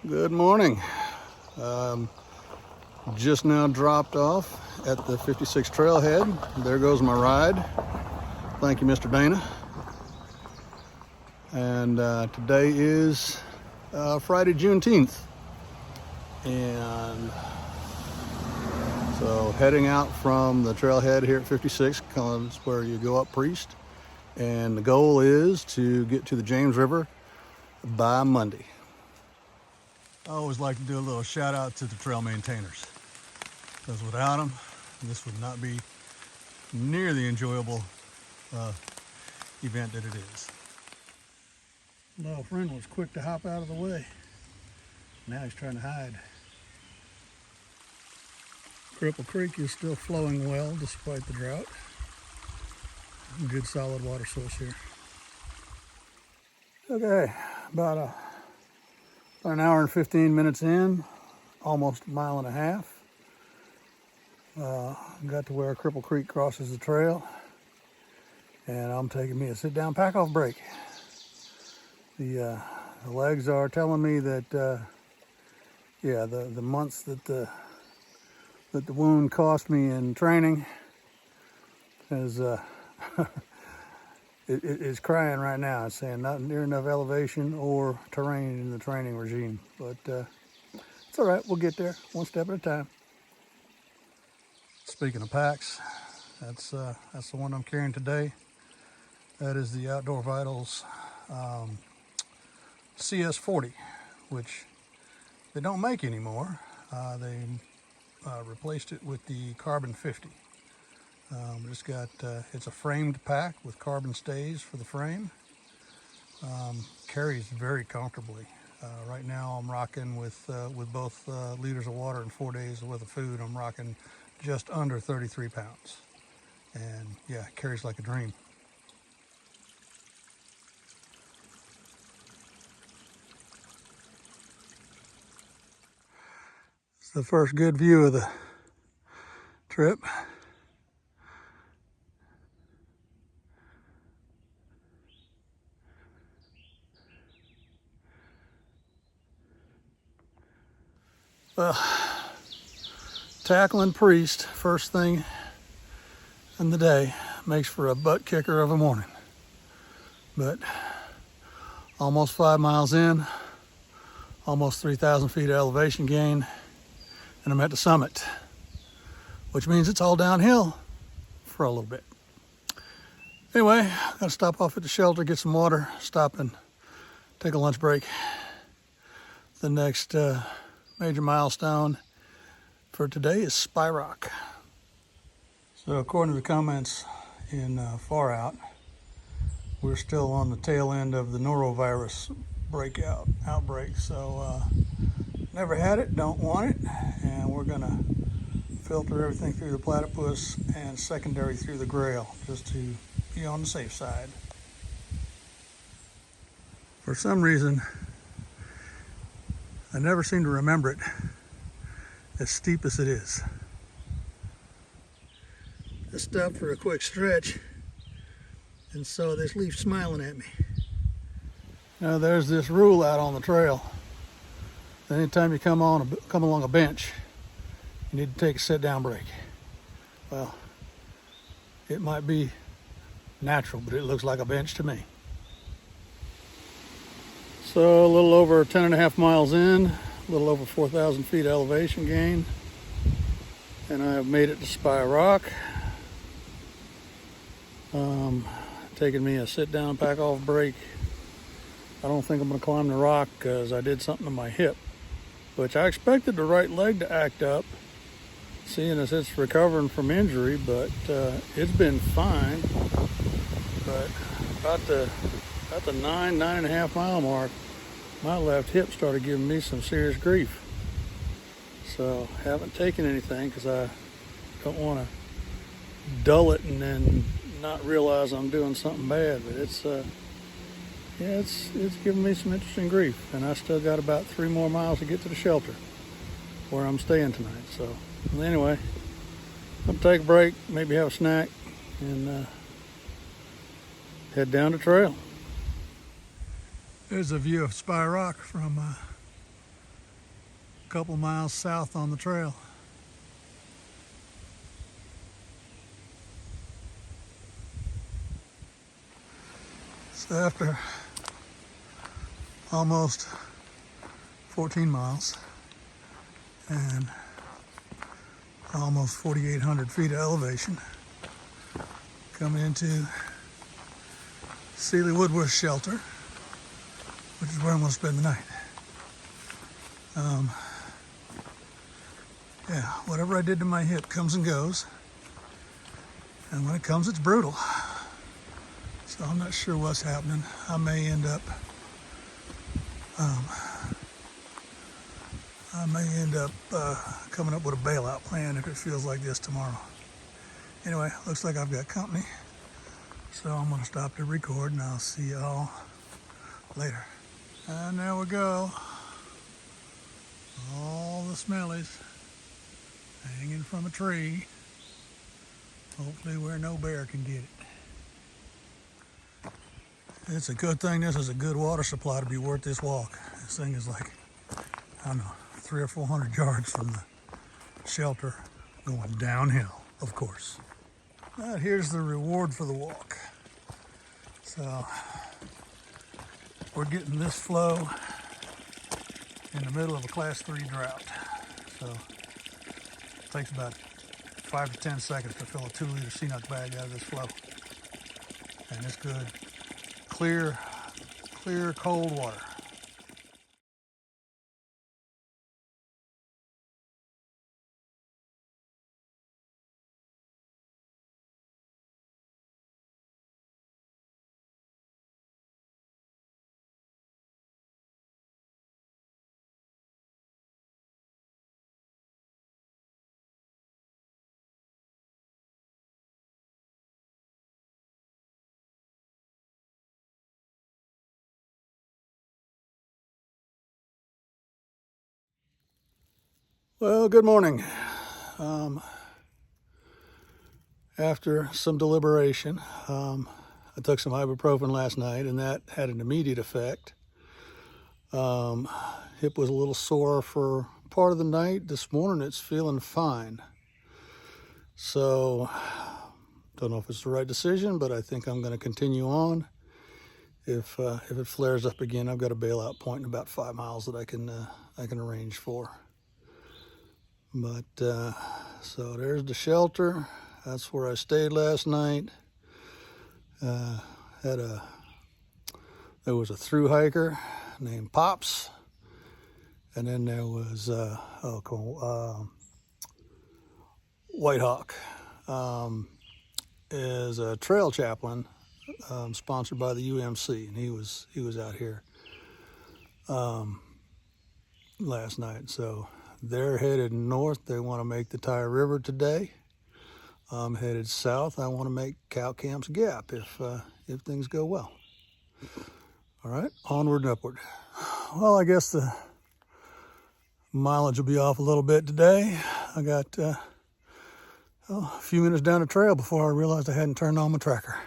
Good morning. Just now dropped off at the 56 trailhead. There goes my ride. Thank you, Mr. Dana. And today is Friday, Juneteenth. And so heading out from the trailhead here at 56, comes where you go up Priest. And the goal is to get to the James River by Monday. I always like to do a little shout out to the trail maintainers, because without them, this would not be near the enjoyable event that it is. Little friend was quick to hop out of the way. Now he's trying to hide. Cripple Creek is still flowing well despite the drought. Good solid water source here. Okay, about an hour and 15 minutes in, almost a mile and a half. Got to where Cripple Creek crosses the trail, and I'm taking me a sit-down pack-off break. The legs are telling me that, the months that the wound cost me in training is it's crying right now. It's saying not near enough elevation or terrain in the training regime. But it's all right. We'll get there one step at a time. Speaking of packs, that's the one I'm carrying today. That is the Outdoor Vitals CS40, which they don't make anymore. They replaced it with the Carbon 50. It's a framed pack with carbon stays for the frame. Carries very comfortably. Right now I'm rocking with both liters of water and 4 days worth of food. I'm rocking just under 33 pounds. And yeah, it carries like a dream. It's the first good view of the trip. Well, tackling Priest first thing in the day makes for a butt kicker of a morning. But almost 5 miles in, almost 3,000 feet of elevation gain, and I'm at the summit, which means it's all downhill for a little bit. Anyway, I'm gonna stop off at the shelter, get some water, stop and take a lunch break. The next major milestone for today is Spy Rock. So according to the comments in Far Out, we're still on the tail end of the norovirus outbreak. So never had it, don't want it, and we're gonna filter everything through the platypus and secondary through the grail, just to be on the safe side. For some reason, I never seem to remember it as steep as it is. I stopped for a quick stretch and saw this leaf smiling at me. Now there's this rule out on the trail. Anytime you come along a bench, you need to take a sit-down break. Well, it might be natural, but it looks like a bench to me. So a little over 10.5 miles in, a little over 4,000 feet elevation gain, and I have made it to Spy Rock. Taking me a sit-down pack-off break. I don't think I'm going to climb the rock because I did something to my hip, which I expected the right leg to act up, seeing as it's recovering from injury, but it's been fine. But about the 9.5 mile mark, my left hip started giving me some serious grief. So haven't taken anything because I don't want to dull it and then not realize I'm doing something bad. But it's giving me some interesting grief, and I still got about 3 more miles to get to the shelter where I'm staying tonight. So anyway, I'm gonna take a break, maybe have a snack, and head down the trail. There's a view of Spy Rock from couple miles south on the trail. So after almost 14 miles and almost 4,800 feet of elevation, coming into Sealy Woodworth shelter, which is where I'm going to spend the night. Yeah, whatever I did to my hip comes and goes, and when it comes, it's brutal. So I'm not sure what's happening. I may end up coming up with a bailout plan if it feels like this tomorrow. Anyway, looks like I've got company, so I'm going to stop to record, and I'll see y'all later. And there we go. All the smellies hanging from a tree, hopefully where no bear can get it. It's a good thing this is a good water supply to be worth this walk. This thing is like, I don't know, 300 or 400 yards from the shelter, going downhill, of course. Now here's the reward for the walk. So we're getting this flow in the middle of a class 3 drought. So it takes about 5 to 10 seconds to fill a 2-liter CNUC bag out of this flow. And it's good. Clear, cold water. Well, good morning. After some deliberation, I took some ibuprofen last night, and that had an immediate effect. Hip was a little sore for part of the night. This morning it's feeling fine. So, don't know if it's the right decision, but I think I'm going to continue on. If it flares up again, I've got a bailout point in about 5 miles that I can arrange for. But so there's the shelter. That's where I stayed last night. There was a through hiker named Pops, and then there was White Hawk. Is a trail chaplain sponsored by the UMC, and he was out here last night. So they're headed north. They want to make the Tire River today. I'm headed south. I want to make Cow Camp's Gap if things go well. All right, onward and upward. Well, I guess the mileage will be off a little bit today. I got a few minutes down the trail before I realized I hadn't turned on my tracker.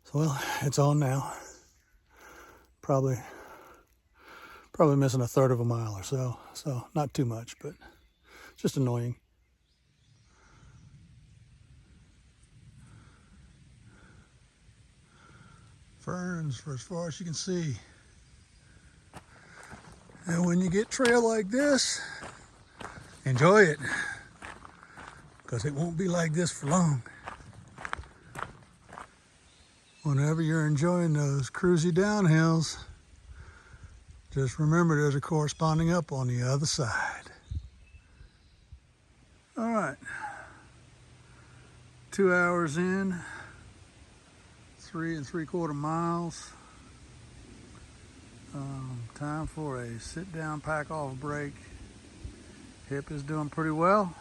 So, well, it's on now. Probably missing a third of a mile or so. So not too much, but just annoying. Ferns for as far as you can see. And when you get trail like this, enjoy it, because it won't be like this for long. Whenever you're enjoying those cruisy downhills, just remember there's a corresponding up on the other side. All right, 2 hours in, 3 3/4 miles. Time for a sit-down, pack-off break. Hip is doing pretty well.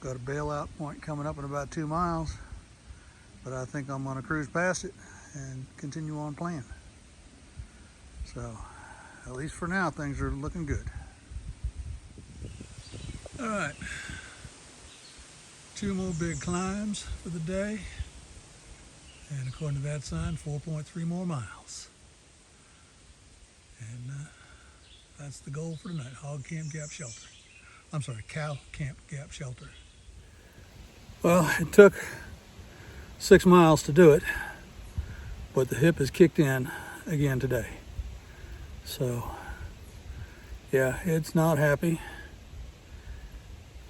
Got a bailout point coming up in about 2 miles, but I think I'm going to cruise past it and continue on playing. So, at least for now, things are looking good. All right, 2 more big climbs for the day, and according to that sign, 4.3 more miles. And that's the goal for tonight, Hog Camp Gap Shelter. I'm sorry, Cow Camp Gap Shelter. Well, it took 6 miles to do it, but the hip has kicked in again today. So, yeah, it's not happy,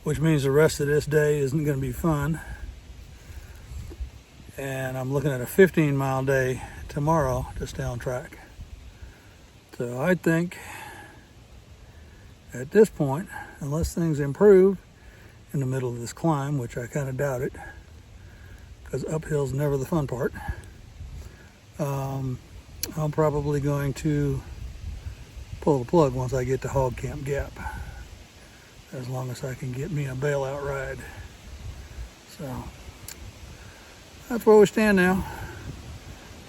which means the rest of this day isn't going to be fun. And I'm looking at a 15-mile day tomorrow to stay on track. So I think at this point, unless things improve in the middle of this climb, which I kind of doubt it, because uphill's never the fun part, I'm probably going to pull the plug once I get to Hog Camp Gap, as long as I can get me a bailout ride. So that's where we stand now.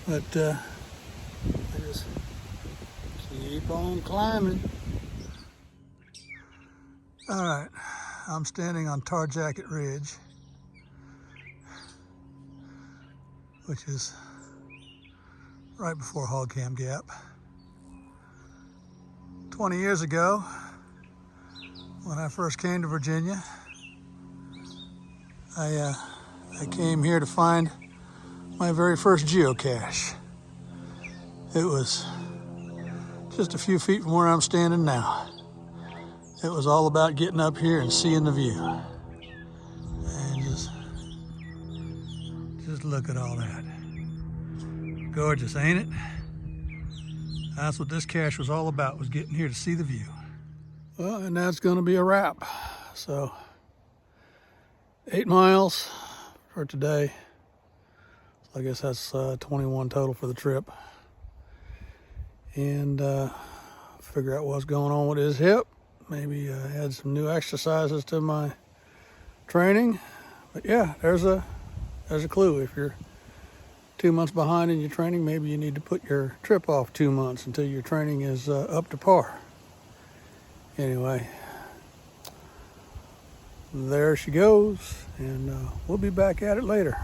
But I just keep on climbing. All right, I'm standing on Tar Jacket Ridge, which is right before Hog Camp Gap. 20 years ago, when I first came to Virginia, I came here to find my very first geocache. It was just a few feet from where I'm standing now. It was all about getting up here and seeing the view. And just look at all that. Gorgeous, ain't it? That's what this cache was all about, was getting here to see the view. Well, and that's gonna be a wrap. So, 8 miles for today. So I guess that's 21 total for the trip. And figure out what's going on with his hip. Maybe add some new exercises to my training. But yeah, there's a clue. If you're 2 months behind in your training, maybe you need to put your trip off 2 months until your training is up to par. Anyway, there she goes, and we'll be back at it later.